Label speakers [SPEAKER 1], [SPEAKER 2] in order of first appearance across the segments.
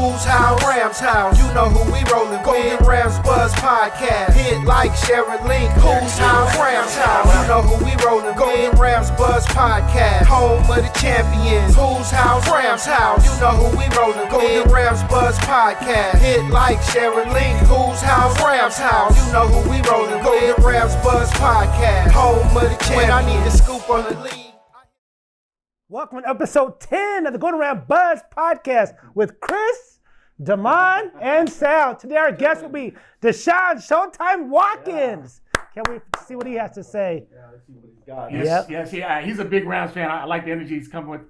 [SPEAKER 1] Who's how? Rams how? You know who we rollin' with. Golden Rams Buzz Podcast. Hit like, share, and link. Who's how? Rams how? You know who we rollin' with. Golden Rams Buzz Podcast. Home of the champions. Who's how? Rams how? You know who we rollin' with. Golden Rams Buzz Podcast. Hit like, share, and link. Who's how? Rams how? You know who we rollin' with. Golden Rams Buzz Podcast. Home of the champions. When I need a scoop on the league.
[SPEAKER 2] Welcome to episode 10 of the Golden Ram Buzz Podcast with Chris, Damon, and Sal. Today our guest will be Deshaun Showtime Watkins. Can't wait to see what he has to say.
[SPEAKER 3] Yeah, let's see what he's got.
[SPEAKER 4] Yes, he's a big Rams fan. I like the energy he's coming with.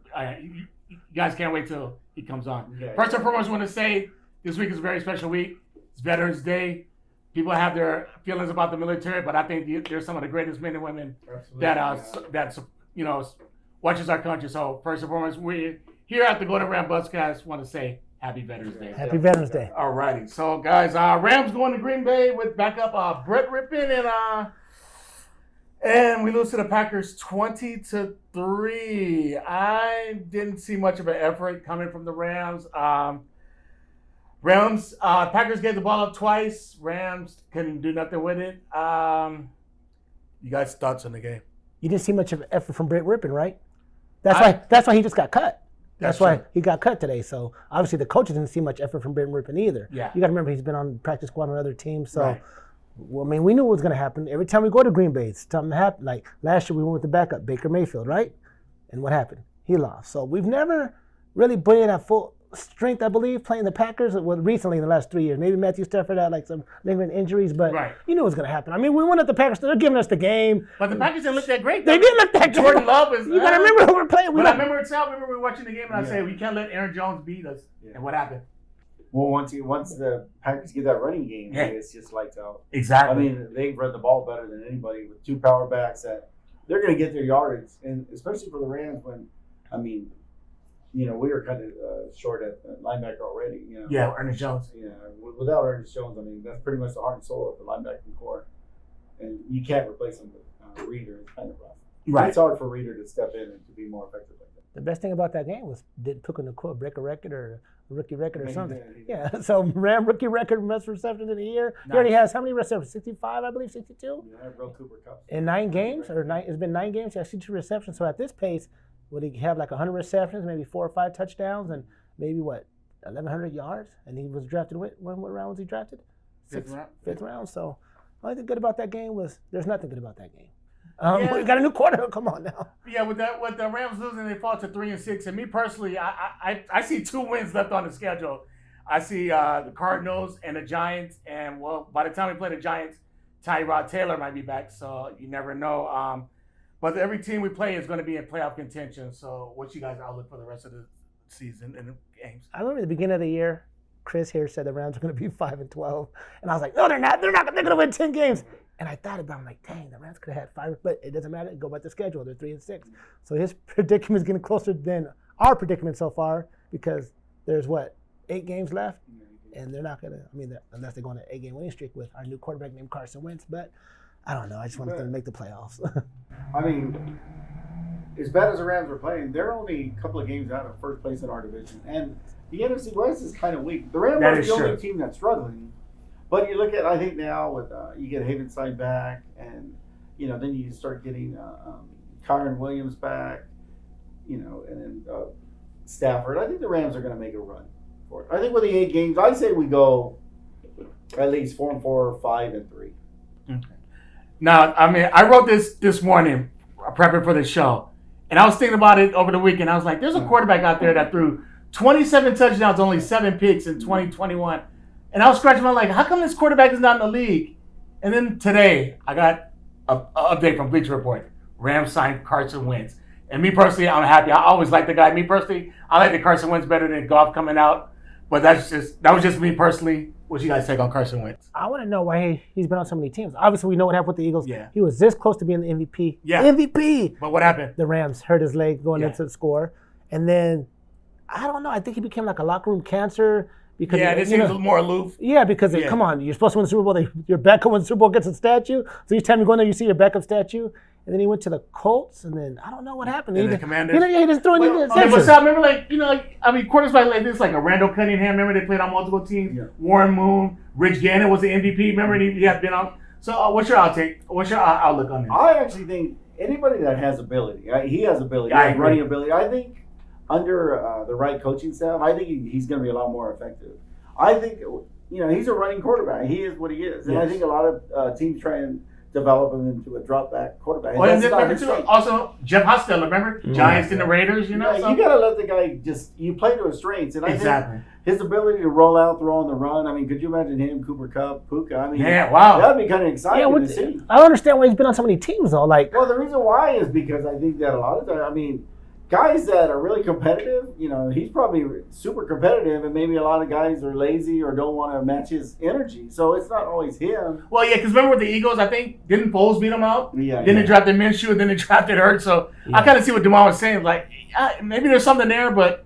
[SPEAKER 4] You guys can't wait till he comes on. Yeah, First and foremost, I want to say this week is a very special week. It's Veterans Day. People have their feelings about the military, but I think they're some of the greatest men and women that watches our country. So first and foremost, we here at the Golden Ram Buzzcast want to say Happy Veterans Day.
[SPEAKER 2] Happy Veterans Day.
[SPEAKER 4] All righty. So guys, Rams going to Green Bay with backup Brett Rypien and we lose to the Packers 20-3. I didn't see much of an effort coming from the Rams. Packers gave the ball up twice. Rams couldn't do nothing with it. You guys' thoughts on the game?
[SPEAKER 2] You didn't see much of an effort from Brett Rypien, right? That's why he just got cut. That's why he got cut today. So obviously the coaches didn't see much effort from Brett Rypien either. Yeah. You got to remember he's been on practice squad on other teams. So, right. Well, I mean, we knew what was going to happen. Every time we go to Green Bay, something happened. Like last year we went with the backup, Baker Mayfield, right? And what happened? He lost. So we've never really been at full strength, I believe, playing the Packers. Well, recently in the last 3 years. Maybe Matthew Stafford had like some lingering injuries, but you knew it was going to happen. I mean, we won at the Packers. They're giving us the game.
[SPEAKER 4] But the Packers didn't look that great.
[SPEAKER 2] They didn't look that great.
[SPEAKER 4] Jordan Love is.
[SPEAKER 2] You got to remember who we're playing.
[SPEAKER 4] I remember we were watching the game and I said, we can't let Aaron Jones beat us. Yeah. And what happened?
[SPEAKER 3] Well, once the Packers get that running game, it's just lights out.
[SPEAKER 4] Exactly.
[SPEAKER 3] I mean, they run the ball better than anybody with two power backs that they're going to get their yardage, and especially for the Rams when, I mean, we were kind of short at linebacker already.
[SPEAKER 4] Yeah, Ernest Jones.
[SPEAKER 3] Yeah, without Ernest Jones, I mean, that's pretty much the heart and soul of the linebacking core. And you can't replace him with Reader. It's kind of rough. Right. It's hard for Reader to step in and to be more effective like that.
[SPEAKER 2] The best thing about that game was did Puka Nacua break a record or a rookie record or something? Yeah, so Ram rookie record most receptions in a year. Nice. He already has how many receptions? 65, I believe, 62?
[SPEAKER 3] Yeah, Bro Cooper Cup.
[SPEAKER 2] In 9 games? It's been 9 games, he has 62 receptions. So at this pace, would he have like 100 receptions, maybe 4 or 5 touchdowns, and maybe 1,100 yards? And he was drafted. What round was he drafted? Fifth round. So the only thing good about that game was there's nothing good about that game. We got a new quarterback. Come on now.
[SPEAKER 4] Yeah, with the Rams losing, they fall to 3-6. And me personally, I see 2 wins left on the schedule. I see the Cardinals and the Giants, and by the time we play the Giants, Tyrod Taylor might be back. So you never know. But every team we play is going to be in playoff contention. So what's you guys' outlook for the rest of the season and the games?
[SPEAKER 2] I remember at the beginning of the year, Chris here said the Rams are going to be 5-12. And I was like, no, they're not. They're going to win 10 games. And I thought about it. I'm like, dang, the Rams could have had 5. But it doesn't matter. Go by the schedule. They're 3-6. So his predicament is getting closer than our predicament so far because there's, 8 games left? And they're not going to, unless they go on an 8-game winning streak with our new quarterback named Carson Wentz. But I don't know. I just want them to make the playoffs.
[SPEAKER 3] I mean, as bad as the Rams are playing, they're only a couple of games out of first place in our division. And the NFC West is kind of weak. The Rams are the only team that's struggling. But you look at, I think now, with you get Havenside back, and, then you start getting Kyron Williams back, and then Stafford. I think the Rams are going to make a run for it. I think with the 8 games, I'd say we go at least 4-4, 5-3.
[SPEAKER 4] Okay. Now, I wrote this morning, prepping for the show, and I was thinking about it over the weekend. I was like, there's a quarterback out there that threw 27 touchdowns, only 7 picks in 2021. And I was scratching my leg, how come this quarterback is not in the league? And then today, I got an update from Bleacher Report. Rams signed Carson Wentz. And me personally, I'm happy. I always like the guy. Me personally, I like the Carson Wentz better than Goff coming out. But that was just me personally. What you guys take on Carson Wentz?
[SPEAKER 2] I want to know why he's been on so many teams. Obviously, we know what happened with the Eagles.
[SPEAKER 4] Yeah.
[SPEAKER 2] He was this close to being the MVP.
[SPEAKER 4] Yeah.
[SPEAKER 2] MVP.
[SPEAKER 4] But what happened?
[SPEAKER 2] The Rams hurt his leg going into the score. And then, I don't know, I think he became like a locker room cancer. Because
[SPEAKER 4] this seems more aloof.
[SPEAKER 2] Yeah, because come on, you're supposed to win the Super Bowl. Your backup wins the Super Bowl gets a statue. So each time you go in there, you see your backup statue. and then he went to the Colts, and then I don't know what happened.
[SPEAKER 4] And
[SPEAKER 2] he
[SPEAKER 4] the Commanders.
[SPEAKER 2] He just threw in the
[SPEAKER 4] Okay, but so I remember, quarterbacks like this, like a Randall Cunningham. Remember they played on multiple teams. Yeah. Warren Moon, Rich Gannon was the MVP. Remember he had been on. So what's your outtake? What's your outlook on this?
[SPEAKER 3] I actually think anybody that has ability, he has ability, running ability. I think under the right coaching staff, I think he's going to be a lot more effective. I think he's a running quarterback. He is what he is, and I think a lot of teams try and develop him into a drop back quarterback.
[SPEAKER 4] Well, and then also Jeff Hostetler, remember Giants and the Raiders. You know,
[SPEAKER 3] you got to let the guy you play to his strengths, and I think his ability to roll out, throw on the run. I mean, could you imagine him, Cooper Kupp, Puka? I mean, that'd be kind of exciting to see.
[SPEAKER 2] I don't understand why he's been on so many teams though.
[SPEAKER 3] Well, the reason why is because I think that a lot of times, I mean, guys that are really competitive, he's probably super competitive, and maybe a lot of guys are lazy or don't want to match his energy. So it's not always him.
[SPEAKER 4] Well, yeah, because remember with the Eagles, I think, didn't Foles beat them out? Yeah. Then they drafted Minshew, and then they drafted Hurts. So I kind of see what DeMar was saying. Like, maybe there's something there, but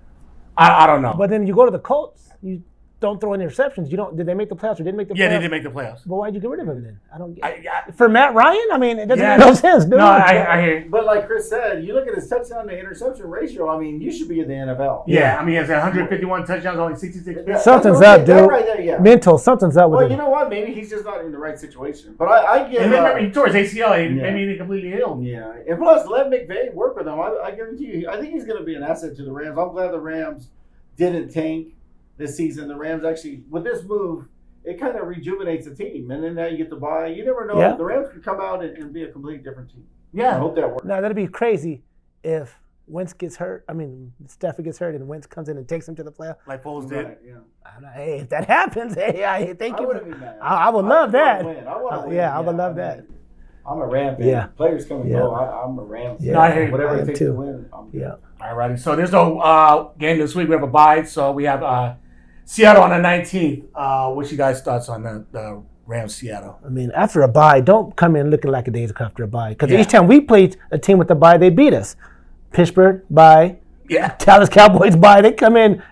[SPEAKER 4] I don't know.
[SPEAKER 2] But then you go to the Colts, you don't throw any interceptions. Did they make the playoffs or didn't make the playoffs?
[SPEAKER 4] Yeah, they did make the playoffs.
[SPEAKER 2] But why'd you get rid of him then? I don't get for Matt Ryan? I mean, it doesn't make no sense, dude.
[SPEAKER 4] No, I hear you.
[SPEAKER 3] But like Chris said, you look at his touchdown to interception ratio, I mean, you should be in the NFL.
[SPEAKER 4] Yeah, I mean, he has 151 touchdowns, only 66 picks.
[SPEAKER 2] Something's up, dude.
[SPEAKER 3] Right there,
[SPEAKER 2] Mental, something's up with him.
[SPEAKER 3] Well, you know what? Maybe he's just not in the right situation. But I give
[SPEAKER 4] and remember, he tore his ACL. Maybe he completely healed.
[SPEAKER 3] Yeah. And plus, let McVay work with him. I guarantee you, I think he's going to be an asset to the Rams. I'm glad the Rams didn't tank this season. The Rams actually, with this move, it kind of rejuvenates the team. And then now you get to buy. You never know. Yeah. The Rams could come out and be a completely different team.
[SPEAKER 2] Yeah.
[SPEAKER 3] I hope that works.
[SPEAKER 2] Now, that'd be crazy if Wentz gets hurt. I mean, Stafford gets hurt and Wentz comes in and takes him to the playoffs.
[SPEAKER 4] Like Foles did.
[SPEAKER 2] Yeah. Hey, if that happens, hey, thank you.
[SPEAKER 3] I wouldn't be mad.
[SPEAKER 2] I would love that.
[SPEAKER 3] I want to win.
[SPEAKER 2] Yeah, I would love that.
[SPEAKER 3] I'm a Ram fan. Yeah. Players come and go. I'm a Ram fan.
[SPEAKER 2] Yeah. I hear you.
[SPEAKER 3] Whatever it takes to win.
[SPEAKER 4] All righty. So there's no game this week. We have a bye. So we have Seattle on the 19th. What's you guys' thoughts on the Rams Seattle?
[SPEAKER 2] I mean, after a bye, don't come in looking like a days after a bye. Because each time we played a team with a bye, they beat us. Pittsburgh bye.
[SPEAKER 4] Yeah.
[SPEAKER 2] Dallas Cowboys bye. They come in,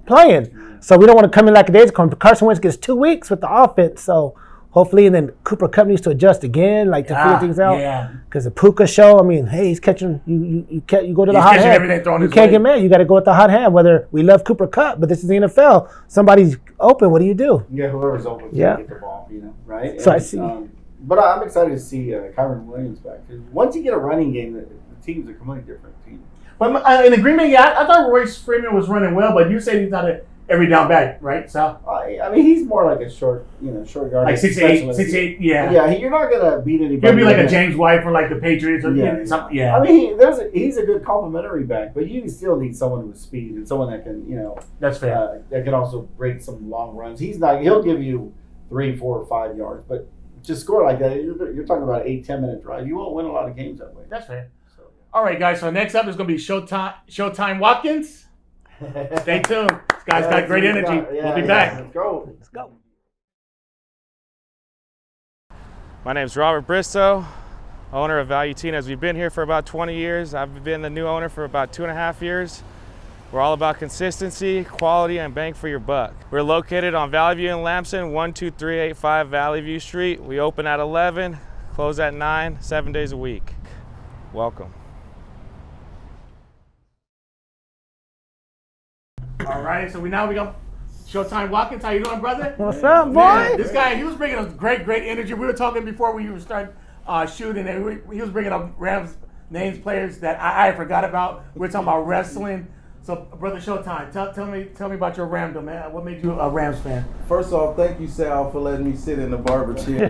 [SPEAKER 2] playing. So we don't want to come in like a days. Carson Wentz gets 2 weeks with the offense. So hopefully, and then Cooper Kupp needs to adjust again, to figure things out. Yeah. Because the Puka show, I mean, hey, he's catching. You go to the hot hand. You can't get mad. You got to go with the hot hand. Whether we love Cooper Kupp, but this is the NFL. Somebody's open. What do you do?
[SPEAKER 3] Yeah, whoever's open can get the ball. Right?
[SPEAKER 2] So I see.
[SPEAKER 3] But I'm excited to see Kyren Williams back. Because once you get a running game, the team's a completely different team.
[SPEAKER 4] But in agreement, I thought Royce Freeman was running well, but you said he's not every down back, right? So
[SPEAKER 3] I mean, he's more like a short yard,
[SPEAKER 4] like 6'8", yeah.
[SPEAKER 3] Yeah, you're not gonna beat anybody.
[SPEAKER 4] He'll be like a James White for like the Patriots, or something. Yeah.
[SPEAKER 3] I mean, he's a good complementary back, but you still need someone with speed and someone that can,
[SPEAKER 4] that's fair.
[SPEAKER 3] That can also break some long runs. He'll give you 3, 4, or 5 yards, but to score like that, you're talking about an 8-10 minute drive. You won't win a lot of games that way.
[SPEAKER 4] That's fair. All right, guys. So next up is going to be Showtime Watkins. Stay tuned. This guy's got great energy. We'll be back.
[SPEAKER 3] Let's go.
[SPEAKER 5] My name's Robert Bristow, owner of Value Tinas. We've been here for about 20 years. I've been the new owner for about 2.5 years. We're all about consistency, quality, and bang for your buck. We're located on Valley View in Lamson, 12385 Valley View Street. We open at 11, close at 9, 7 days a week. Welcome.
[SPEAKER 4] All right, so we got Showtime Watkins. How you doing, brother?
[SPEAKER 2] What's up, boy?
[SPEAKER 4] Man, this guy, he was bringing us great energy. We were talking before we were starting shooting, and he was bringing up Rams names, players that I forgot about. We were talking about wrestling. So, brother Showtime, tell me about your Ramdom, man. What made you a Rams fan?
[SPEAKER 6] First off, thank you, Sal, for letting me sit in the barber chair.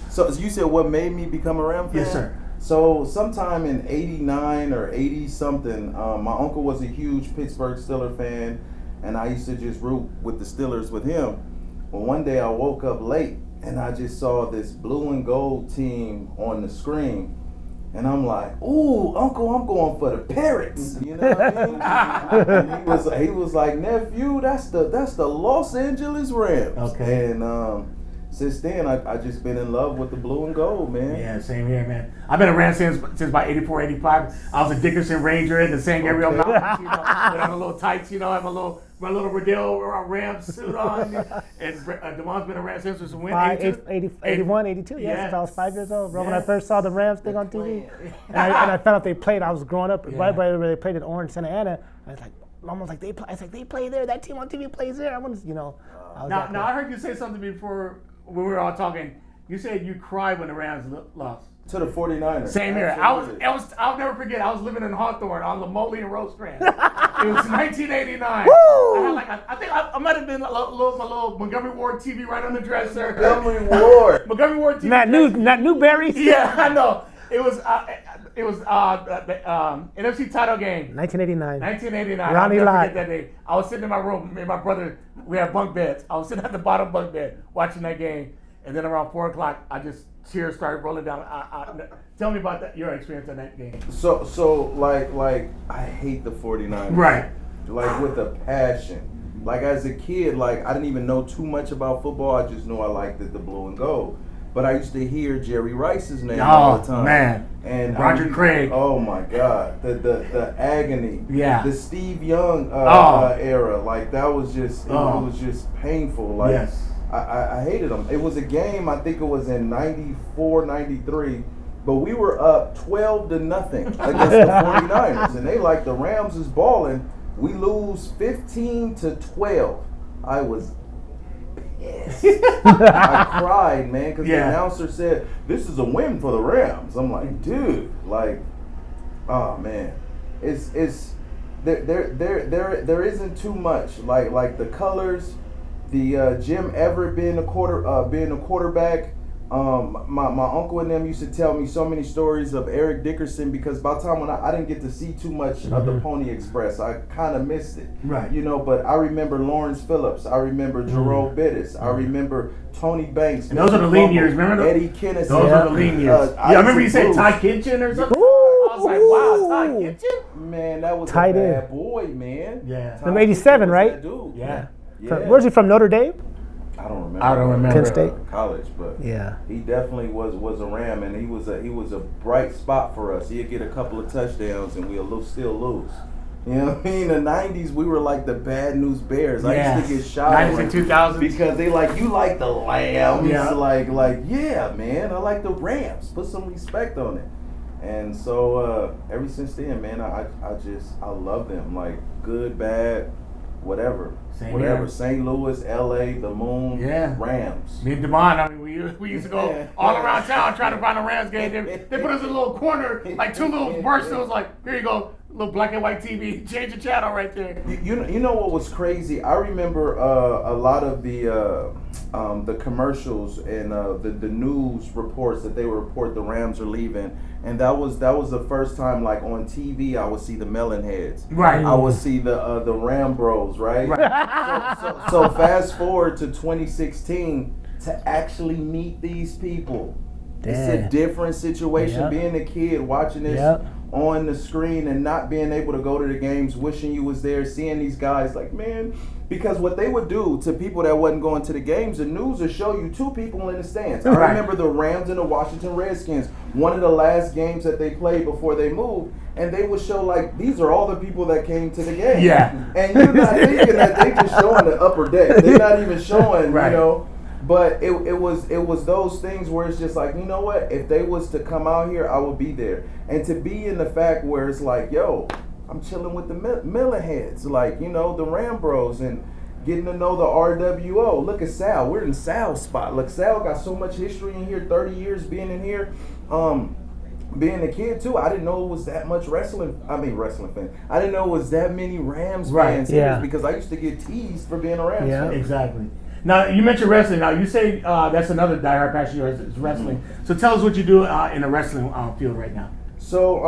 [SPEAKER 6] So you said what made me become a Rams fan?
[SPEAKER 4] Yes, sir.
[SPEAKER 6] So sometime in 89 or 80 something, my uncle was a huge Pittsburgh Steelers fan, and I used to just root with the Steelers with him. Well, one day I woke up late and I just saw this blue and gold team on the screen, and I'm like, "Ooh, Uncle, I'm going for the Parrots." You know what I mean? And he was like, "Nephew, that's the Los Angeles Rams."
[SPEAKER 4] Okay.
[SPEAKER 6] And since then, I just been in love with the blue and gold, man.
[SPEAKER 4] Yeah, same here, man. I've been a Rams since about 84, 85. I was a Dickerson Ranger in the San Gabriel Mountains, with on the little tights, have my little Riddell Rams suit on. And Demon's been a Rams since when?
[SPEAKER 2] 81, 82. Yes, I was 5 years old. Bro, when I first saw the Rams thing on TV, and I found out they played. I was growing up right where they played in Orange, Santa Ana. I was like, Mom was like, they play there. That team on TV plays there. I want to, Now
[SPEAKER 4] I heard you say something before when we were all talking. You said you cried when the Rams lost.
[SPEAKER 6] To the 49ers.
[SPEAKER 4] Same here. I'll never forget. I was living in Hawthorne on Lamoley and Rosecrans. It was 1989.
[SPEAKER 2] Woo!
[SPEAKER 4] I think I might have been my little Montgomery Ward TV right on the dresser.
[SPEAKER 6] Montgomery Ward.
[SPEAKER 4] Montgomery Ward TV.
[SPEAKER 2] Not Newberry.
[SPEAKER 4] Yeah, I know. It was NFC title game.
[SPEAKER 2] 1989.
[SPEAKER 4] 1989.
[SPEAKER 2] Ronnie
[SPEAKER 4] I'll never
[SPEAKER 2] Lott.
[SPEAKER 4] forget that day. I was sitting in my room. Me and my brother, we had bunk beds. I was sitting at the bottom bunk bed watching that game. And then around 4 o'clock, tears started rolling down. Tell me about your experience in that game.
[SPEAKER 6] So like I hate the 49ers.
[SPEAKER 4] Right.
[SPEAKER 6] Like with a passion. Like as a kid, like I didn't even know too much about football. I just knew I liked the blue and gold. But I used to hear Jerry Rice's name all the time.
[SPEAKER 4] Oh man.
[SPEAKER 6] And
[SPEAKER 4] Roger Craig.
[SPEAKER 6] Oh my God. The agony.
[SPEAKER 4] Yeah.
[SPEAKER 6] The Steve Young era. Like that was just it was just painful. Like
[SPEAKER 4] yes.
[SPEAKER 6] I hated them. It was a game, I think it was in 94, 93, but we were up 12-0 against the 49ers. And they like, the Rams is balling. We lose 15-12. I was pissed. I cried, man, because the announcer said, "This is a win for the Rams." I'm like, dude, like, oh man. It's there isn't too much. Like the colors. The Jim Everett being a quarterback, my uncle and them used to tell me so many stories of Eric Dickerson, because by the time when I didn't get to see too much of the Pony Express, I kind of missed it.
[SPEAKER 4] Right.
[SPEAKER 6] But I remember Lawrence Phillips, I remember Jerome Bettis, I remember Tony Banks.
[SPEAKER 4] And those are the lean years, remember?
[SPEAKER 6] Eddie Kennedy.
[SPEAKER 4] Those are the lean years. I remember you said Ty Kitchen or something. I was like, wow, Ty Kitchen?
[SPEAKER 6] Man, that was
[SPEAKER 2] Tight
[SPEAKER 6] a
[SPEAKER 2] end.
[SPEAKER 6] bad boy, man.
[SPEAKER 4] Yeah.
[SPEAKER 2] Number 87, right?
[SPEAKER 6] Dude.
[SPEAKER 4] Yeah.
[SPEAKER 2] Where's he from? Notre Dame?
[SPEAKER 6] I don't remember.
[SPEAKER 2] Penn State.
[SPEAKER 6] College, but
[SPEAKER 2] yeah,
[SPEAKER 6] he definitely was a Ram, and he was a bright spot for us. He'd get a couple of touchdowns, and we'll still lose. You know what I mean? In the 90s, we were like the bad news Bears. I used to get shot
[SPEAKER 4] 90s and 2000s.
[SPEAKER 6] because they like, you like the Lambs.
[SPEAKER 4] Yeah.
[SPEAKER 6] Like, yeah, man, I like the Rams. Put some respect on it. And so ever since then, man, I love them. Like, good, bad, whatever. Whatever. St. Louis, LA, the Moon, Rams.
[SPEAKER 4] Me and Demond, we used to go all around town trying to find a Rams game. They put us in a little corner, like two little bar stools, like, here you go, little black and white TV, change the channel right there.
[SPEAKER 6] You know what was crazy? I remember a lot of the commercials and the news reports that they would report the Rams are leaving, and that was the first time, like on TV, I would see the Melonheads.
[SPEAKER 4] Right.
[SPEAKER 6] I would see the Ram Bros. Right. So fast forward to 2016 to actually meet these people. It's a different situation.
[SPEAKER 2] Yep.
[SPEAKER 6] Being a kid watching this on the screen and not being able to go to the games, wishing you was there, seeing these guys, like, man, because what they would do to people that wasn't going to the games, the news would show you two people in the stands. I remember the Rams and the Washington Redskins, one of the last games that they played before they moved, and they would show, like, these are all the people that came to the game.
[SPEAKER 4] Yeah.
[SPEAKER 6] And you're not thinking that they just showing the upper deck. They're not even showing, you know. But it was those things where it's just like, you know what? If they was to come out here, I would be there. And to be in the fact where it's like, yo, I'm chilling with the Millerheads, like, you know, the Ram Bros, and getting to know the RWO. Look at Sal. We're in Sal's spot. Look, Sal got so much history in here, 30 years being in here. Being a kid too, I didn't know it was that much wrestling fan. I didn't know it was that many Rams fans here, because I used to get teased for being a Rams fan.
[SPEAKER 4] Exactly. Now, you mentioned wrestling. Now, you say that's another diehard passion of yours is wrestling. Mm-hmm. So tell us what you do in the wrestling field right now.
[SPEAKER 6] So,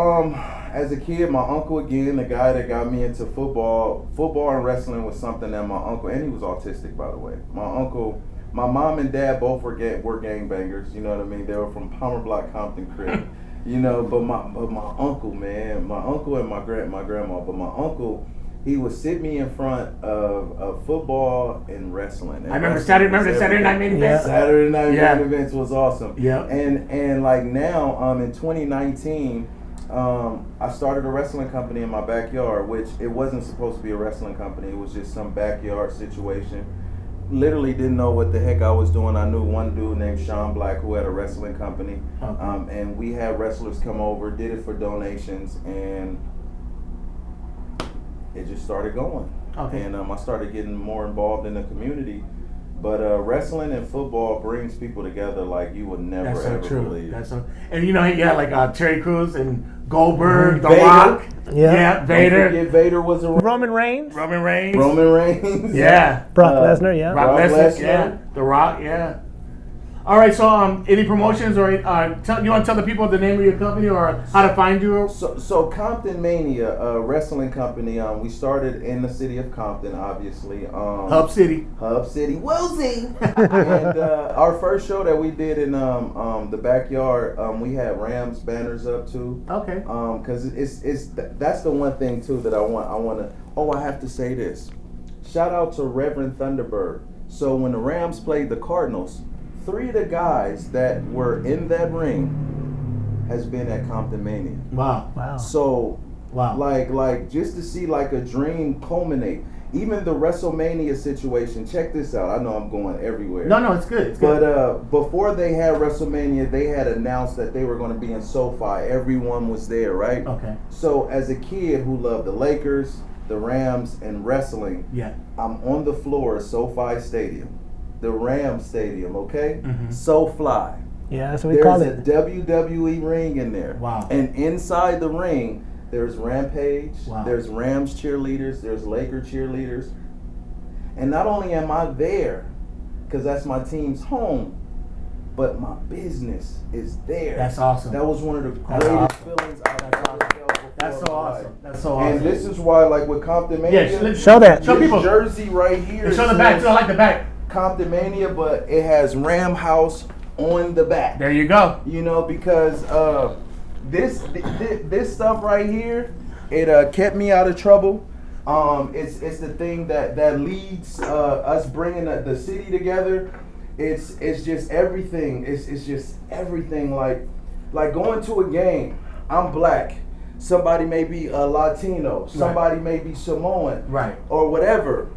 [SPEAKER 6] as a kid, my uncle, again, the guy that got me into football and wrestling was something that my uncle, and he was autistic, by the way. My mom and dad both were gangbangers, you know what I mean? They were from Palmer Block, Compton Crib. You know, but my uncle, man, my uncle and my grandma, but my uncle, he would sit me in front of football and wrestling. And
[SPEAKER 4] I remember
[SPEAKER 6] wrestling
[SPEAKER 4] the Saturday night main events.
[SPEAKER 6] Saturday night main events was awesome.
[SPEAKER 4] Yeah.
[SPEAKER 6] And like now, in 2019, I started a wrestling company in my backyard, which it wasn't supposed to be a wrestling company. It was just some backyard situation. Literally didn't know what the heck I was doing. I knew one dude named Sean Black who had a wrestling company, and we had wrestlers come over, did it for donations, and it just started going. Okay. And I started getting more involved in the community. But wrestling and football brings people together like you would never ever believe.
[SPEAKER 4] That's so. And you know, he had like Terry Crews and Goldberg, The
[SPEAKER 6] Vader.
[SPEAKER 4] Rock. Yeah, Vader.
[SPEAKER 6] Don't forget Vader was a
[SPEAKER 2] Roman Reigns.
[SPEAKER 6] Yeah.
[SPEAKER 2] Brock Lesnar. Yeah.
[SPEAKER 4] Brock Lesnar. Yeah. The Rock. Yeah. All right. So, any promotions or you want to tell the people the name of your company or how to find you?
[SPEAKER 6] So Compton Mania, a wrestling company. We started in the city of Compton, obviously.
[SPEAKER 4] Hub City.
[SPEAKER 6] Woolsey. And our first show that we did in the backyard, we had Rams banners up too.
[SPEAKER 4] Okay.
[SPEAKER 6] Because that's the one thing too that I have to say this. Shout out to Reverend Thunderbird. So when the Rams played the Cardinals, 3 of the guys that were in that ring has been at Compton Mania.
[SPEAKER 4] Wow.
[SPEAKER 6] So, like just to see like a dream culminate. Even the WrestleMania situation. Check this out. I know I'm going everywhere.
[SPEAKER 4] No, it's good. It's good.
[SPEAKER 6] But before they had WrestleMania, they had announced that they were going to be in SoFi. Everyone was there, right?
[SPEAKER 4] Okay.
[SPEAKER 6] So as a kid who loved the Lakers, the Rams, and wrestling, I'm on the floor of SoFi Stadium. The Rams Stadium, okay? Mm-hmm. SoFly.
[SPEAKER 2] Yeah, that's what we call it.
[SPEAKER 6] There's a WWE ring in there.
[SPEAKER 4] Wow.
[SPEAKER 6] And inside the ring, there's Rampage, there's Rams cheerleaders, there's Laker cheerleaders. And not only am I there, because that's my team's home, but my business is there.
[SPEAKER 4] That's awesome.
[SPEAKER 6] That was one of the greatest feelings I've ever felt before.
[SPEAKER 4] That's so awesome. That's so awesome.
[SPEAKER 6] And this is why, like with Compton Mania,
[SPEAKER 2] show that.
[SPEAKER 6] Show people. Jersey right here.
[SPEAKER 4] Show the back. I like the back.
[SPEAKER 6] Compton Mania, but it has Ram House on the back.
[SPEAKER 4] There you go.
[SPEAKER 6] You know, because this stuff right here, it kept me out of trouble. It's the thing that leads us bringing the city together. It's just everything. It's just everything. Like going to a game. I'm black. Somebody may be a Latino. Somebody may be Samoan.
[SPEAKER 4] Right.
[SPEAKER 6] Or whatever.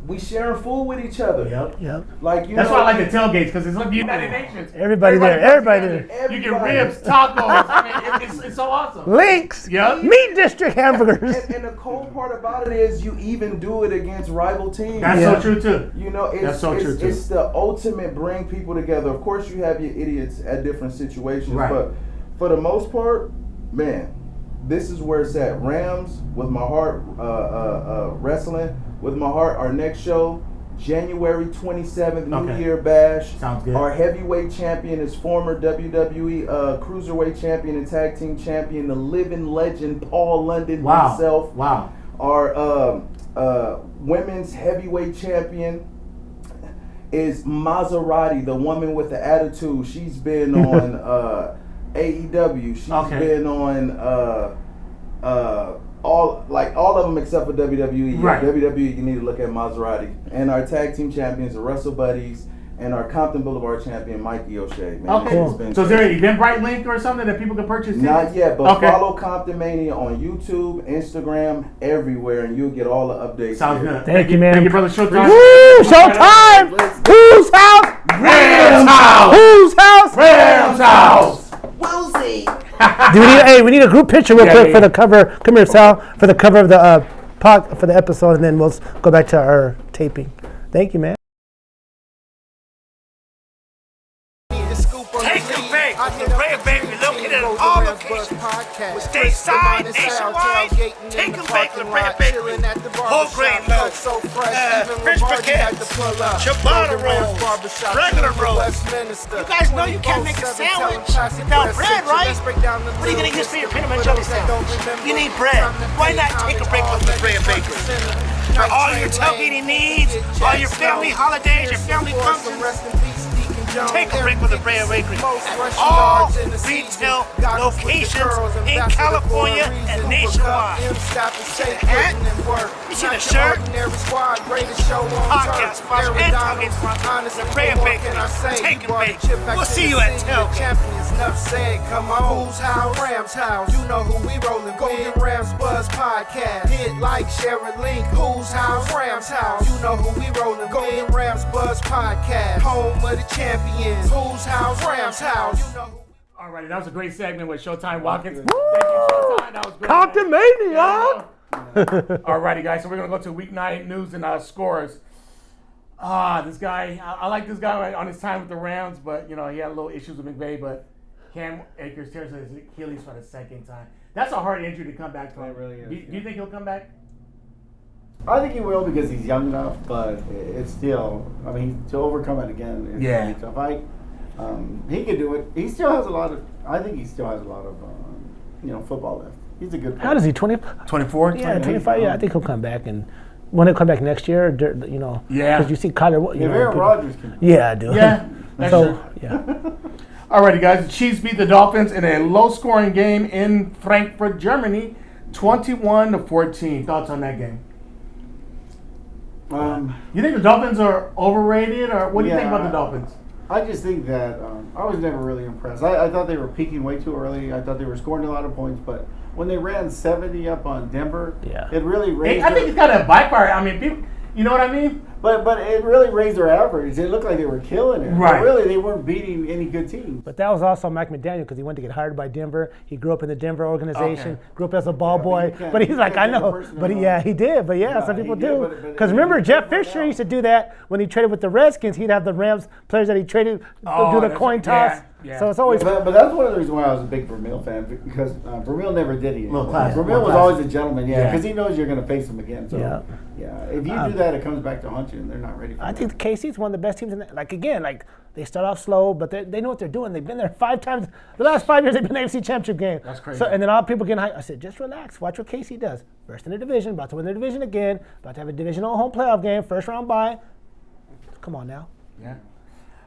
[SPEAKER 6] We sharing food with each other.
[SPEAKER 2] Yep.
[SPEAKER 6] Like
[SPEAKER 4] that's why I like the tailgates because it's like the United Nations.
[SPEAKER 2] Everybody there.
[SPEAKER 4] You get ribs, tacos. I mean, it's so awesome.
[SPEAKER 2] Links.
[SPEAKER 4] Yep.
[SPEAKER 2] Meat District hamburgers.
[SPEAKER 6] And the cool part about it is you even do it against rival teams.
[SPEAKER 4] That's so true too.
[SPEAKER 6] You know, it's the ultimate bring people together. Of course, you have your idiots at different situations, but for the most part, man, this is where it's at. Rams with my heart, wrestling with my heart. Our next show, January 27th, New Year Bash.
[SPEAKER 4] Sounds good.
[SPEAKER 6] Our heavyweight champion is former WWE Cruiserweight champion and tag team champion, the living legend Paul London himself.
[SPEAKER 4] Wow.
[SPEAKER 6] Our women's heavyweight champion is Maserati, the woman with the attitude. She's been on AEW. She's been on all of them except for WWE.
[SPEAKER 4] Right.
[SPEAKER 6] WWE, you need to look at Maserati. And our tag team champions, the Wrestle Buddies, and our Compton Boulevard champion, Mikey O'Shea. Man,
[SPEAKER 4] okay. Cool. So is there an Eventbrite link or something that people can purchase?
[SPEAKER 6] Not yet, but follow Compton Mania on YouTube, Instagram, everywhere, and you'll get all the updates.
[SPEAKER 4] Sounds good.
[SPEAKER 2] Thank you, man.
[SPEAKER 4] Thank you, brother. Showtime.
[SPEAKER 2] Woo! Showtime! Whose house?
[SPEAKER 4] Rams house.
[SPEAKER 2] Whose house?
[SPEAKER 4] Rams house.
[SPEAKER 6] We'll see.
[SPEAKER 2] We need a group picture real quick for the cover. Come here, Sal, for the cover of the for the episode, and then we'll go back to our taping. Thank you, man.
[SPEAKER 7] Take the bank. The Ray Bank is located at all locations. Stateside, nationwide. Take them back to the Ray Bank. Whole grain loaf. French baguettes. Ciabatta rolls. Regular rolls. You guys know you can't make a sandwich without bread, right? What are you going to use for your peanut butter jelly sandwich? You need bread. Why not take a break from the Ray Bakery? For all your tailgating needs, all your family holidays, your family functions. Take a break with the Brea Bakery. At all retail locations in California and nationwide. You see the hat? You see the shirt? Podcast sponsor and tailgate sponsor, the Brea Bakery. Take a break. We'll see you at tailgate.
[SPEAKER 1] Champions, enough said. Come on, who's house? Rams house. You know who we rolling. Golden Rams Buzz Podcast. Hit like, share a link. Who's house? Rams house. You know who we rolling. Golden Rams Buzz Podcast. Home of the champions. Who's house? Rams house. You know who.
[SPEAKER 4] All right, that was a great segment with Showtime Watkins. Thank you, Showtime. That was great.
[SPEAKER 2] Compton Mania!
[SPEAKER 4] All righty, guys. So we're going to go to week 9 news and scores. This guy, I like this guy on his time with the Rams, but, you know, he had a little issues with McVay, but Cam Akers tears his Achilles for the second time. That's a hard injury to come back from.
[SPEAKER 3] It really is.
[SPEAKER 4] Do you think he'll come back?
[SPEAKER 3] I think he will because he's young enough, but it's still, I mean, to overcome it again is going to be tough. He could do it. He still has a lot of, I think he still has a lot of, football left. He's a good player.
[SPEAKER 2] How does he, 20?
[SPEAKER 4] 24?
[SPEAKER 2] Yeah, 25. Yeah, I think he'll come back. And when he'll come back next year, you know.
[SPEAKER 4] Yeah.
[SPEAKER 2] Because you see Kyler.
[SPEAKER 3] If Aaron Rodgers can.
[SPEAKER 2] Yeah, I do.
[SPEAKER 4] Yeah, that's true.
[SPEAKER 2] Yeah.
[SPEAKER 4] All righty, guys. The Chiefs beat the Dolphins in a low-scoring game in Frankfurt, Germany, 21-14. Thoughts on that game? You think the Dolphins are overrated, or what do you think about the Dolphins?
[SPEAKER 3] I just think that I was never really impressed. I thought they were peaking way too early. I thought they were scoring a lot of points, but when they ran 70 up on Denver, it really raised.
[SPEAKER 4] I think it's got a backfire. I mean, people, you know what I mean?
[SPEAKER 3] But it really raised their average. It looked like they were killing it.
[SPEAKER 4] Right.
[SPEAKER 3] But really, they weren't beating any good teams.
[SPEAKER 2] But that was also Mike McDaniel because he went to get hired by Denver. He grew up in the Denver organization, grew up as a ball boy. But he's like, I know. But he did. But some people do. Because remember, Jeff Fisher used to do that when he traded with the Redskins. He'd have the Rams players that he traded do the coin toss.
[SPEAKER 4] Yeah.
[SPEAKER 2] So it's always.
[SPEAKER 3] But that's one of the reasons why I was a big Vermeil fan, because Vermeil never did anything. Vermeil was always a gentleman, because he knows you're going to face him again. So, if you do that, it comes back to haunt you, and they're not ready for that.
[SPEAKER 2] I think the KC's one of the best teams in that. They start off slow, but they know what they're doing. They've been there 5 times. The last 5 years, they've been in the AFC Championship game.
[SPEAKER 4] That's crazy.
[SPEAKER 2] So, and then all people getting hyped. I said, just relax. Watch what KC does. First in the division, about to win the division again, about to have a divisional home playoff game, first round bye. Come on now.
[SPEAKER 4] Yeah.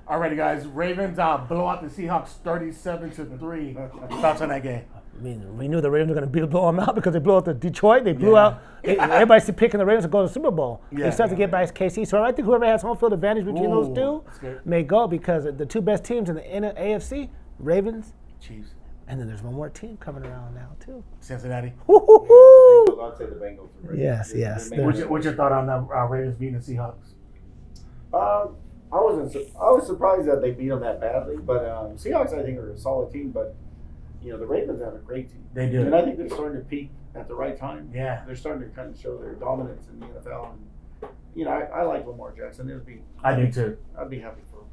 [SPEAKER 4] Alrighty, guys. Ravens blow out the Seahawks 37-3. Thoughts on that game?
[SPEAKER 2] I mean, we knew the Ravens were going to blow them out because they blew out the Detroit. They blew out. Everybody's picking the Ravens to go to the Super Bowl. They start to get by KC. So I think whoever has home field advantage between those two may go, because the 2 best teams in the AFC, Ravens,
[SPEAKER 4] Chiefs.
[SPEAKER 2] And then there's one more team coming around now, too.
[SPEAKER 4] Cincinnati.
[SPEAKER 3] Bengals, I'd say the Bengals.
[SPEAKER 2] Yes.
[SPEAKER 4] What's your thought on the Ravens beating the Seahawks?
[SPEAKER 3] I was surprised that they beat them that badly, but Seahawks I think are a solid team. But the Ravens have a great team.
[SPEAKER 4] They do,
[SPEAKER 3] and I think they're starting to peak at the right time.
[SPEAKER 4] Yeah,
[SPEAKER 3] they're starting to kind of show their dominance in the NFL. And I like Lamar Jackson.
[SPEAKER 4] I do too.
[SPEAKER 3] I'd be happy for him.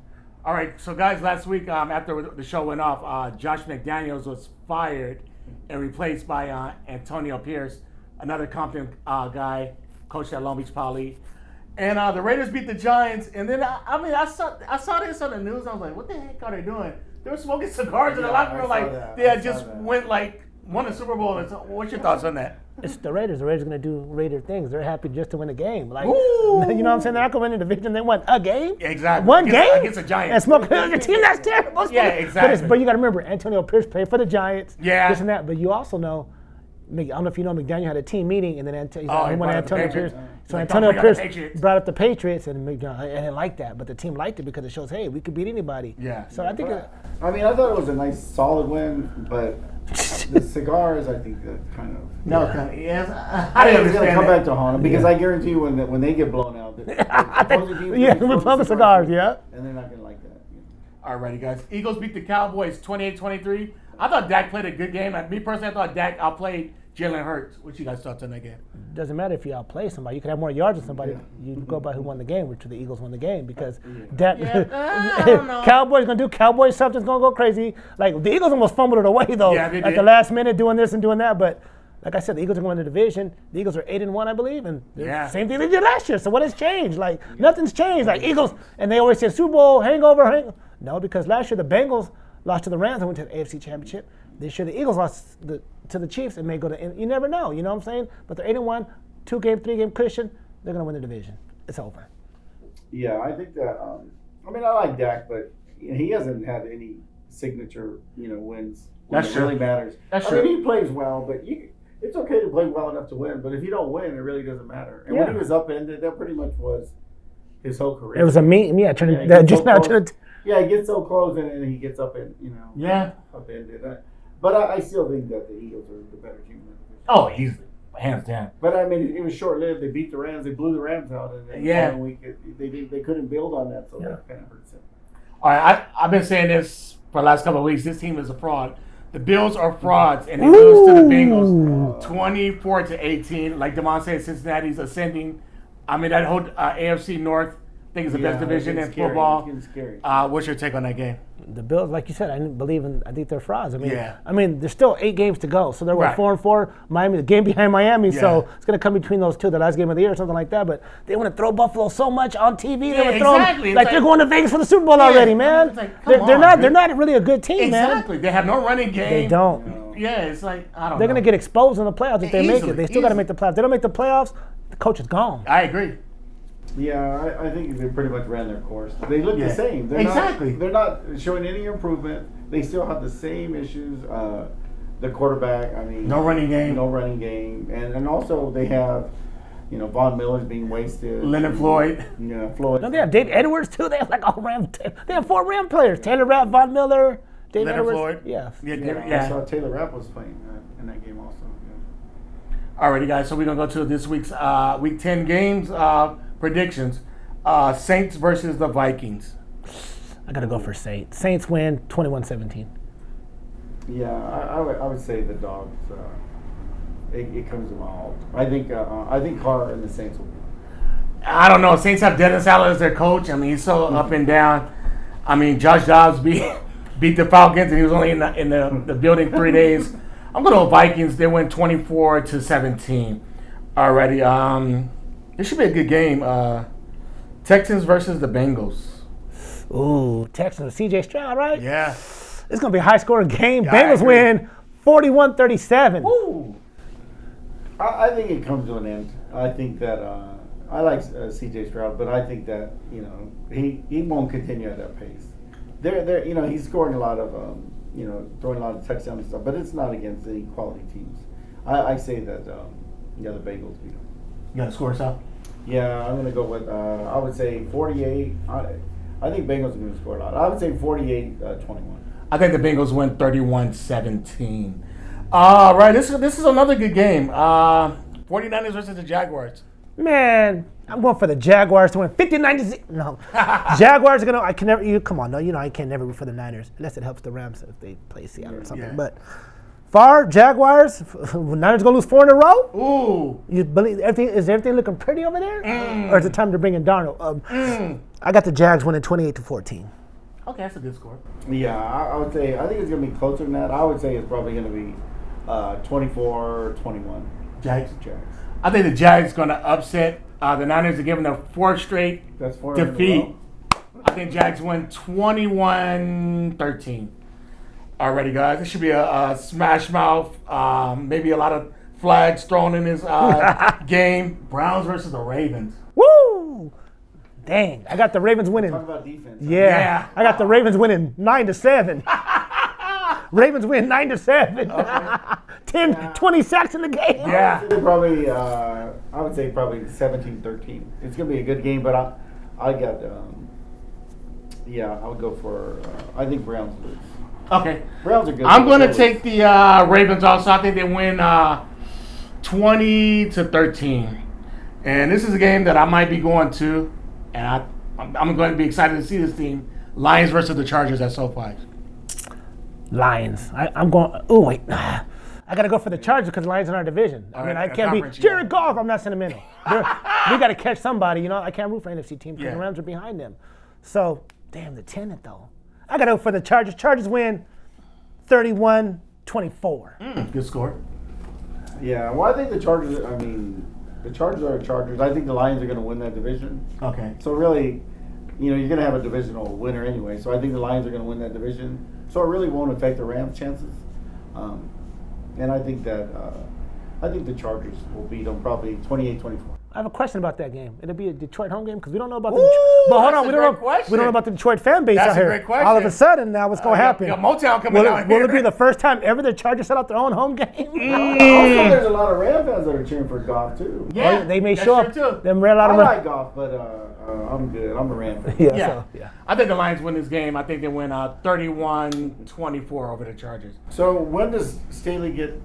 [SPEAKER 4] All right, so guys, last week after the show went off, Josh McDaniels was fired and replaced by Antonio Pierce, another Compton guy, coached at Long Beach Poly. And the Raiders beat the Giants, and then I saw this on the news. I was like, "What the heck are they doing?" They were smoking cigars in the locker room, won the Super Bowl. What's your thoughts on that?
[SPEAKER 2] It's the Raiders. The Raiders are going to do Raider things. They're happy just to win a game. You know what I'm saying? They're not going to win the division. They won a game.
[SPEAKER 4] Yeah, exactly.
[SPEAKER 2] One game
[SPEAKER 4] against the Giants.
[SPEAKER 2] And smoking your team. That's terrible.
[SPEAKER 4] Yeah, exactly.
[SPEAKER 2] But you got to remember, Antonio Pierce played for the Giants.
[SPEAKER 4] Yeah.
[SPEAKER 2] This and that. But you also know. I don't know if you know, McDaniel had a team meeting, and then Antonio Pierce. So Antonio Pierce brought up the Patriots, and McDaniel didn't like that, but the team liked it because it shows, hey, we could beat anybody.
[SPEAKER 4] Yeah.
[SPEAKER 2] So I think.
[SPEAKER 3] I thought it was a nice, solid win, but the cigars, I think, that kind of.
[SPEAKER 4] No,
[SPEAKER 3] yeah. I think it's going to come back to haunt them, because I guarantee you when they get blown out, the opposing team
[SPEAKER 2] we're pumping cigars, yeah.
[SPEAKER 3] And they're not going to like that.
[SPEAKER 4] All righty, guys. Eagles beat the Cowboys 28-23. I thought Dak played a good game. Me personally, I thought Dak outplayed Jalen Hurts. What you guys thought on that game?
[SPEAKER 2] Doesn't matter if you outplay somebody. You could have more yards than somebody. You go by who won the game, which the Eagles won the game, because Dak. Cowboys gonna do Cowboy something's gonna go crazy. Like the Eagles almost fumbled it away though at the last minute, doing this and doing that. But like I said, the Eagles are going to win the division. The Eagles are 8-1, I believe, and same thing they did last year. So what has changed? Like nothing's changed. Like Eagles, and they always say Super Bowl hangover. No, because last year the Bengals lost to the Rams and went to the AFC Championship. This year the Eagles lost to the Chiefs and may go to. You never know. You know what I'm saying? But they're 8-1, 2-game, 3-game cushion. They're going to win the division. It's over.
[SPEAKER 3] Yeah, I think that. I like Dak, but he hasn't had any signature, wins.
[SPEAKER 4] That's
[SPEAKER 3] it
[SPEAKER 4] true.
[SPEAKER 3] Really matters.
[SPEAKER 4] That's
[SPEAKER 3] I
[SPEAKER 4] true.
[SPEAKER 3] mean, he plays well, but it's okay to play well enough to win. But if you don't win, it really doesn't matter. And when he was upended, that pretty much was his whole career.
[SPEAKER 2] It was a meme. Yeah,
[SPEAKER 3] he gets so close and then he gets upended. But I still think that the Eagles are the better team in the division.
[SPEAKER 4] Oh, easily. Hands down.
[SPEAKER 3] But I mean, it was short-lived. They beat the Rams. They blew the Rams out, and then the following week they couldn't build on that, so that kind of hurts them.
[SPEAKER 4] All right, I've been saying this for the last couple of weeks. This team is a fraud. The Bills are frauds, and they lose to the Bengals 24-18. Like Devon said, Cincinnati's ascending. I mean, that whole AFC North, I think is the best division in football.
[SPEAKER 3] It's scary.
[SPEAKER 4] What's your take on that game?
[SPEAKER 2] The Bills, like you said, I think they're frauds. I mean, there's still 8 games to go, so they're 4-4. Miami, the game behind Miami, so it's going to come between those two, the last game of the year or something like that. But they want to throw Buffalo so much on TV. They want to throw them like they're going to Vegas for the Super Bowl already, man.
[SPEAKER 4] It's like,
[SPEAKER 2] they're not really a good team, man.
[SPEAKER 4] Exactly. They have no running game.
[SPEAKER 2] They don't.
[SPEAKER 4] Yeah, it's like I don't know.
[SPEAKER 2] They're going to get exposed in the playoffs if they make it. They still got to
[SPEAKER 4] Easily.
[SPEAKER 2] make the playoffs. They don't make the playoffs, the coach is gone.
[SPEAKER 4] I agree.
[SPEAKER 3] Yeah, I think they pretty much ran their course. They look the same. They're not showing any improvement. They still have the same issues. The quarterback,
[SPEAKER 4] no running game.
[SPEAKER 3] No running game. And also they have, Von Miller's being wasted.
[SPEAKER 4] Leonard Floyd.
[SPEAKER 3] Yeah, Floyd.
[SPEAKER 2] No, they have Dave Edwards too. They have like all Ram. They have 4 Ram players: Taylor Rapp, Von Miller, Dave
[SPEAKER 4] Leonard
[SPEAKER 2] Edwards.
[SPEAKER 4] Floyd.
[SPEAKER 2] Yeah.
[SPEAKER 3] I saw Taylor Rapp was playing in that game also.
[SPEAKER 4] Alrighty, guys. So we're gonna go to this week's Week 10 games predictions. Saints versus the Vikings.
[SPEAKER 2] I gotta go for Saints. Saints win 21-17.
[SPEAKER 3] Yeah, I would say the Dogs. It comes to my halt. I think Carr and the Saints will.
[SPEAKER 4] I don't know. Saints have Dennis Allen as their coach. I mean, he's so up and down. I mean, Josh Dobbs beat the Falcons, and he was only in the building 3 days. I'm going to go Vikings. They win 24-17 already. This should be a good game. Texans versus the Bengals.
[SPEAKER 2] Ooh, Texans, C.J. Stroud, right?
[SPEAKER 4] Yeah.
[SPEAKER 2] It's going to be a high-scoring game.
[SPEAKER 4] Yeah,
[SPEAKER 2] Bengals win 41-37.
[SPEAKER 4] Ooh.
[SPEAKER 3] I think it comes to an end. I think that I like C.J. Stroud, but I think that he won't continue at that pace. He's scoring a lot of throwing a lot of touchdowns and stuff, but it's not against any quality teams. I say that the Bengals beat them.
[SPEAKER 4] You got to score yourself?
[SPEAKER 3] Yeah, I'm going to go with I would say 48. I think Bengals are going to score a lot. I would say 48-21.
[SPEAKER 4] I think the Bengals win 31-17. All right, this is another good game. 49ers versus the Jaguars.
[SPEAKER 2] Man, I'm going for the Jaguars to win 59-0. No. Jaguars are going to, I can never, come on, no, I can never root for the Niners, unless it helps the Rams if they play Seattle or something.
[SPEAKER 4] Yeah.
[SPEAKER 2] But Jaguars, Niners going to lose 4 in a row?
[SPEAKER 4] Ooh.
[SPEAKER 2] You believe is everything looking pretty over there? Or is it time to bring in Darnold? I got the Jags winning 28-14.
[SPEAKER 4] Okay, that's a good score.
[SPEAKER 3] Yeah, I would say, I think it's going to be closer than that. I would say it's probably going to be 24-21.
[SPEAKER 4] Jags.
[SPEAKER 3] Jags.
[SPEAKER 4] I think the Jags going to upset the Niners and give them their 4th straight
[SPEAKER 3] That's 4
[SPEAKER 4] defeat. I think Jags win 21-13. Alrighty, guys. This should be a smash mouth. Maybe a lot of flags thrown in this game. Browns versus the Ravens.
[SPEAKER 2] Woo! Dang, I got the Ravens winning.
[SPEAKER 3] Talk about defense.
[SPEAKER 2] Yeah. I got the Ravens winning 9-7. Ravens win 9-7. 20 sacks in the game.
[SPEAKER 4] Yeah.
[SPEAKER 3] Probably, I would say probably 17-13. It's going to be a good game, but I got, I would go for, I think Browns lose.
[SPEAKER 4] Okay.
[SPEAKER 3] Browns are good.
[SPEAKER 4] I'm going to take the Ravens also. I think they win 20-13. And this is a game that I might be going to, and I'm going to be excited to see this team. Lions versus the Chargers at SoFi.
[SPEAKER 2] Lions. I'm going. Oh wait, I gotta go for the Chargers because the Lions in our division. I can't be Jared Goff. I'm not sentimental. We got to catch somebody. I can't root for NFC teams because the Rams are behind them. So damn the tenant though. I gotta go for the Chargers. Chargers win 31-24.
[SPEAKER 4] Good score.
[SPEAKER 3] Yeah. Well, I think the Chargers. The Chargers are Chargers. I think the Lions are going to win that division.
[SPEAKER 4] Okay.
[SPEAKER 3] So really, you're going to have a divisional winner anyway. So I think the Lions are going to win that division. So it really won't affect the Rams' chances. And I think that I think the Chargers will beat them probably 28-24.
[SPEAKER 2] I have a question about that game. It'll be a Detroit home game because we don't know about
[SPEAKER 4] Ooh,
[SPEAKER 2] the. But hold on,
[SPEAKER 4] that's a great question.
[SPEAKER 2] we don't know about the Detroit fan base
[SPEAKER 4] That's
[SPEAKER 2] out
[SPEAKER 4] a
[SPEAKER 2] here.
[SPEAKER 4] great question.
[SPEAKER 2] All of a sudden, now what's going to happen?
[SPEAKER 4] You got Motown coming out here.
[SPEAKER 2] Will it be the first time ever the Chargers set out their own home game?
[SPEAKER 3] Also, there's a lot of Ram fans that are cheering for Goff too.
[SPEAKER 4] Yeah,
[SPEAKER 2] they may
[SPEAKER 4] that's
[SPEAKER 2] show up.
[SPEAKER 4] true, too.
[SPEAKER 2] Them red out
[SPEAKER 3] I
[SPEAKER 2] of
[SPEAKER 3] like Goff, but I'm good. I'm a Ram fan.
[SPEAKER 2] Yeah.
[SPEAKER 4] I think the Lions win this game. I think they win 31-24 over the Chargers.
[SPEAKER 3] So when does Staley get?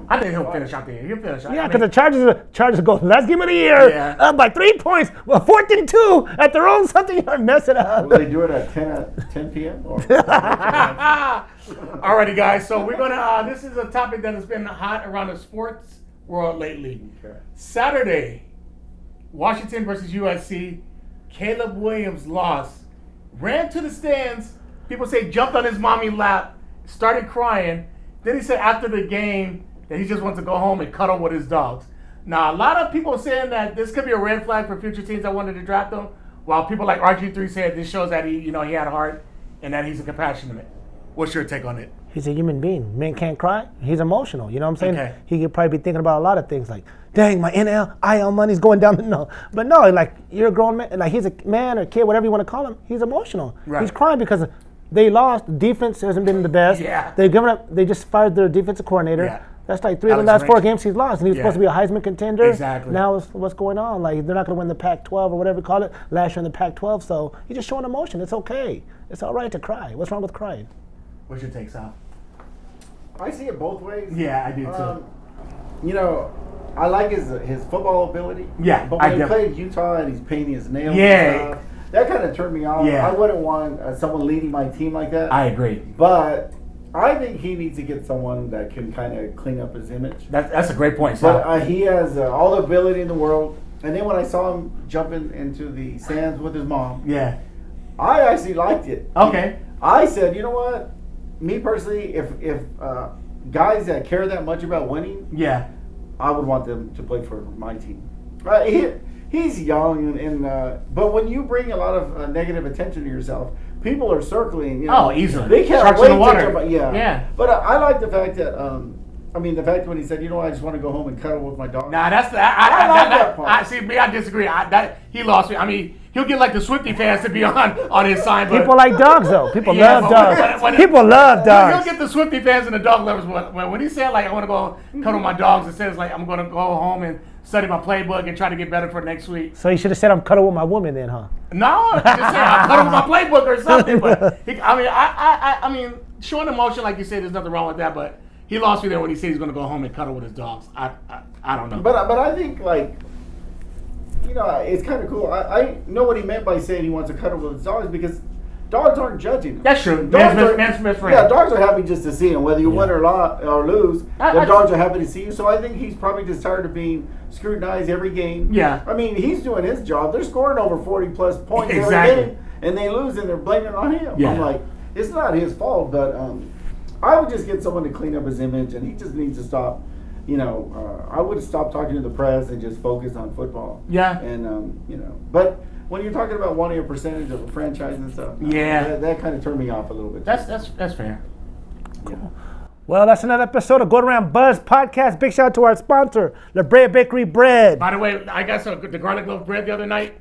[SPEAKER 4] I think he'll finish out the year. He'll finish out.
[SPEAKER 2] Yeah, because the Chargers go last game of the year up by 3 points, 14-2 at their own something yard, mess it up.
[SPEAKER 3] Will they do it at 10 p.m.?
[SPEAKER 4] Alrighty, guys. So we're gonna. This is a topic that has been hot around the sports world lately.
[SPEAKER 3] Okay.
[SPEAKER 4] Saturday, Washington versus USC. Caleb Williams lost. Ran to the stands. People say jumped on his mommy's lap, started crying. Then he said after the game that he just wants to go home and cuddle with his dogs. Now, a lot of people are saying that this could be a red flag for future teams that wanted to draft him, while people like RG3 said this shows that he had heart and that he's a compassionate. What's your take on it?
[SPEAKER 2] He's a human being. Men can't cry. He's emotional. You know what I'm saying?
[SPEAKER 4] Okay.
[SPEAKER 2] He could probably be thinking about a lot of things like, dang, my IL money's going down. But no, like you're a grown man. Like he's a man or kid, whatever you want to call him. He's emotional.
[SPEAKER 4] Right.
[SPEAKER 2] He's crying because they lost. The defense hasn't been the best.
[SPEAKER 4] Yeah.
[SPEAKER 2] They've given up. They just fired their defensive coordinator.
[SPEAKER 4] Yeah.
[SPEAKER 2] That's like 3 of the
[SPEAKER 4] Alex
[SPEAKER 2] last 4
[SPEAKER 4] Lynch.
[SPEAKER 2] games he's lost, and he was supposed to be a Heisman contender.
[SPEAKER 4] Exactly.
[SPEAKER 2] Now what's going on? Like they're not going to win the Pac-12 or whatever you call it. Last year in the Pac-12, so he's just showing emotion. It's okay. It's all right to cry. What's wrong with crying?
[SPEAKER 4] What's your take, Sal?
[SPEAKER 3] I see it both ways.
[SPEAKER 4] Yeah, I do too.
[SPEAKER 3] I like his football ability.
[SPEAKER 4] Yeah,
[SPEAKER 3] but when he played Utah and he's painting his nails,
[SPEAKER 4] Yeah.
[SPEAKER 3] and stuff, that kind of turned me off.
[SPEAKER 4] Yeah.
[SPEAKER 3] I wouldn't want someone leading my team like that.
[SPEAKER 4] I agree.
[SPEAKER 3] But I think he needs to get someone that can kind of clean up his image.
[SPEAKER 4] That's a great point, Sal.
[SPEAKER 3] But he has all the ability in the world. And then when I saw him jumping into the sands with his mom,
[SPEAKER 4] Yeah.
[SPEAKER 3] I actually liked it.
[SPEAKER 4] Okay.
[SPEAKER 3] I said, you know what? Me personally, if guys that care that much about winning,
[SPEAKER 4] Yeah.
[SPEAKER 3] I would want them to play for my team. He's young, but when you bring a lot of negative attention to yourself, people are circling.
[SPEAKER 4] Easily.
[SPEAKER 3] They can't
[SPEAKER 4] Sharks
[SPEAKER 3] wait
[SPEAKER 4] in the water.
[SPEAKER 3] to jump.
[SPEAKER 4] Yeah.
[SPEAKER 3] But I like the fact that, the fact when he said, I just want to go home and cuddle with my dog.
[SPEAKER 4] Nah, that's
[SPEAKER 3] I like that part.
[SPEAKER 4] See, me, I disagree. He lost me. I mean, he'll get like the Swifty fans to be on his side. But
[SPEAKER 2] People like dogs, though. People
[SPEAKER 4] Yeah,
[SPEAKER 2] love
[SPEAKER 4] but
[SPEAKER 2] dogs. People love dogs.
[SPEAKER 4] He'll get the Swifty fans and the dog lovers. When he said like I want to go cuddle my dogs, it says like I'm going to go home and study my playbook and try to get better for next week.
[SPEAKER 2] So you should have said I'm cuddling with my woman then, huh?
[SPEAKER 4] No, just saying I cuddle with my playbook or something. But I mean, showing emotion like you said, there's nothing wrong with that. But he lost me there when he said he's going to go home and cuddle with his dogs. I don't know.
[SPEAKER 3] But I think it's kind of cool. I know what he meant by saying he wants to cuddle with his dogs because dogs aren't judging him.
[SPEAKER 4] That's true. Man's best friend.
[SPEAKER 3] Yeah, dogs are happy just to see him, whether you win or lose. The dogs are happy to see you. So I think he's probably just tired of being scrutinized every game.
[SPEAKER 4] Yeah.
[SPEAKER 3] I mean, he's doing his job. They're scoring over 40-plus points
[SPEAKER 4] Exactly.
[SPEAKER 3] every game, and they lose, and they're blaming it on him.
[SPEAKER 4] Yeah.
[SPEAKER 3] I'm like, it's not his fault, but I would just get someone to clean up his image, and he just needs to stop. I would stop talking to the press and just focus on football.
[SPEAKER 4] Yeah.
[SPEAKER 3] And but when you're talking about wanting a percentage of a franchise and stuff,
[SPEAKER 4] Yeah.
[SPEAKER 3] that kind of turned me off a little bit.
[SPEAKER 4] That's fair.
[SPEAKER 3] Cool.
[SPEAKER 2] Well, that's another episode of Go Around Buzz Podcast. Big shout out to our sponsor, La Brea Bakery Bread.
[SPEAKER 4] By the way, I got the garlic loaf bread the other night.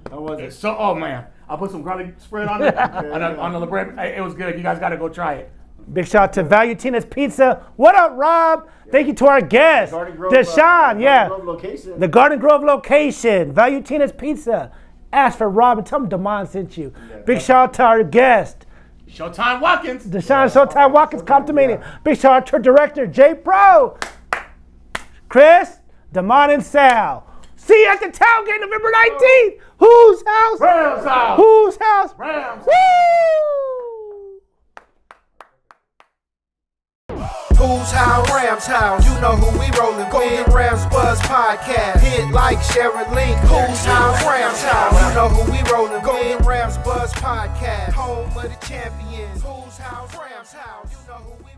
[SPEAKER 3] How was it?
[SPEAKER 4] So, oh man, I put some garlic spread on it on the bread. It was good. You guys got to go try it.
[SPEAKER 2] Big shout out to Value Tina's Pizza. What up, Rob? Thank you to our guest, Deshaun.
[SPEAKER 3] Grove location.
[SPEAKER 2] The Garden Grove location. Value Tina's Pizza. Ask for Rob and tell him Damon sent you. Big shout out to our guest,
[SPEAKER 4] Showtime Watkins.
[SPEAKER 2] Deshaun Showtime Watkins, Comptomania. Big shout out to our director, J Pro, Chris, Damon, and Sal. See you at the tailgate November 19th. Whose house?
[SPEAKER 4] Rams house.
[SPEAKER 2] Whose house?
[SPEAKER 4] Rams.
[SPEAKER 2] Woo!
[SPEAKER 1] Who's house? Rams house. You know who we rollin' with. Golden Rams Buzz Podcast. Hit like, share, and link. Who's house? Rams house. You know who we rollin' with. Golden Rams Buzz Podcast. Home of the champions. Who's house? Rams house. You know who we